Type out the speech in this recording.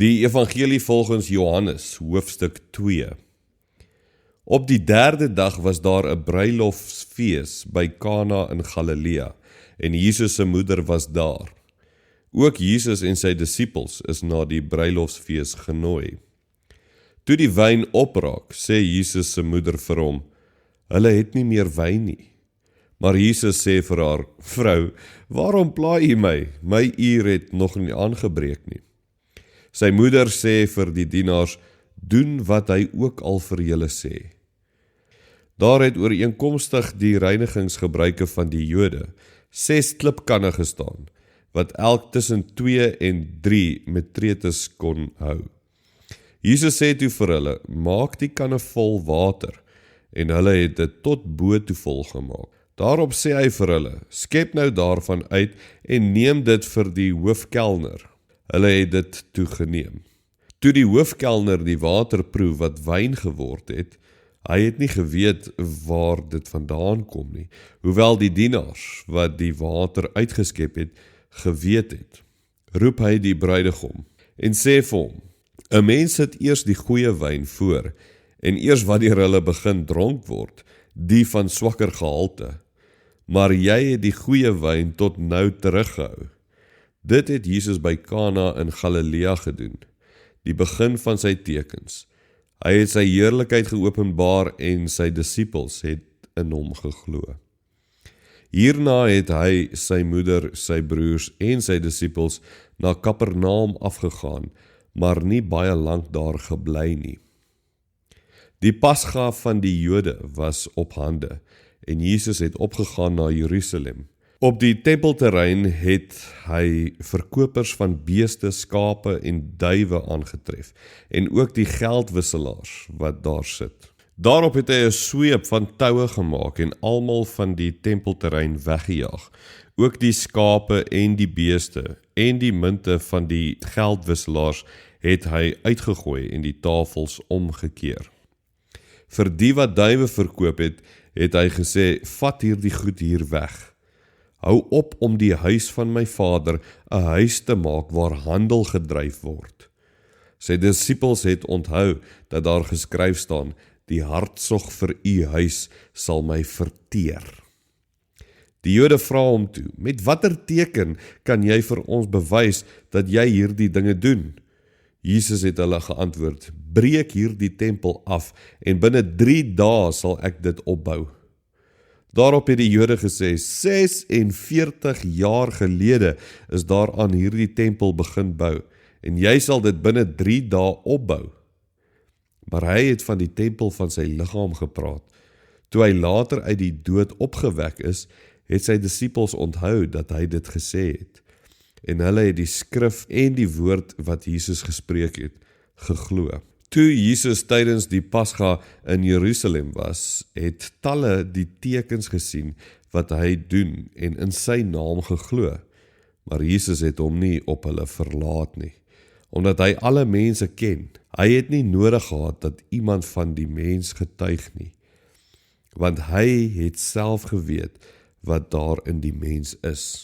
Die evangelie volgens Johannes, hoofstuk 2. Op die 3de dag was daar 'n bruilofsfees by Kana in Galilea, en Jesus se moeder was daar. Ook Jesus en sy disippels is na die bruilofsfees genooi. Toe die wyn opraak, sê Jesus se moeder vir hom, "Hulle het nie meer wyn nie." Maar Jesus sê vir haar, "Vrou, waarom pla u my? My uur het nog nie aangebreek nie." Sy moeder sê vir die dienaars, "Doen wat hy ook al vir julle sê." Daar het ooreenkomstig die reinigingsgebruike van die Jode 6 klipkanne gestaan, wat elk tussen 2 en 3 metretes kon hou. Jesus sê toe vir hulle, "Maak die kanne vol water," en hulle het dit tot bo toe vol gemaak. Daarop sê hy vir hulle, "Skep nou daarvan uit en neem dit vir die hoofkelner." Hulle het dit toegeneem. Toe die hoofkelner die water proe wat wyn geword het, hy het nie geweet waar dit vandaan kom nie, hoewel die dienaars wat die water uitgeskep het, geweet het. Roep hy die bruidegom en sê vir hom, "'n mens sit eers die goeie wyn voor, en eers wanneer hulle begin dronk word, die van swakker gehalte. Maar jy het die goeie wyn tot nou teruggehou." Dit het Jesus by Kana in Galilea gedoen, die begin van sy tekens. Hy het sy heerlikheid geopenbaar en sy disippels het in hom geglo. Hierna het hy, sy moeder, sy broers en sy disippels na Kapernaum afgegaan, maar nie baie lank daar gebly nie. Die Pasga van die Jode was op hande, en Jesus het opgegaan na Jerusalem. Op die tempelterrein het hy verkopers van beeste, skape en duwe aangetref, en ook die geldwisselaars wat daar sit. Daarop het hy 'n sweep van toue gemaak en almal van die tempelterrein weggejaag, ook die skape en die beeste en die munte van die geldwisselaars het hy uitgegooi en die tafels omgekeer. Vir die wat duwe verkoop het, het hy gesê, "Vat hierdie goed hier weg. Hou op om die huis van my Vader 'n huis te maak waar handel gedryf word." Sy disippels het onthou dat daar geskryf staan, "Die hartsog vir u huis sal my verteer." Die Jode vra hom toe, "Met watter teken kan jy vir ons bewys dat jy hierdie dinge doen?" Jesus het hulle geantwoord, "Breek hierdie tempel af en binne 3 dae sal ek dit opbou." Daarop het die Jode gesê, 46 jaar gelede is daar aan hierdie tempel begin bou, en jy sal dit binne 3 dae opbou. Maar hy het van die tempel van sy liggaam gepraat. Toe hy later uit die dood opgewek is, het sy disippels onthou dat hy dit gesê het. En hulle het die skrif en die woord wat Jesus gespreek het, geglo. Toe Jesus tydens die Pasga in Jerusalem was, het talle die tekens gesien wat hy doen en in sy naam geglo. Maar Jesus het hom nie op hulle verlaat nie, omdat hy alle mense ken. Hy het nie nodig gehad dat iemand van die mens getuig nie, want hy het self geweet wat daar in die mens is.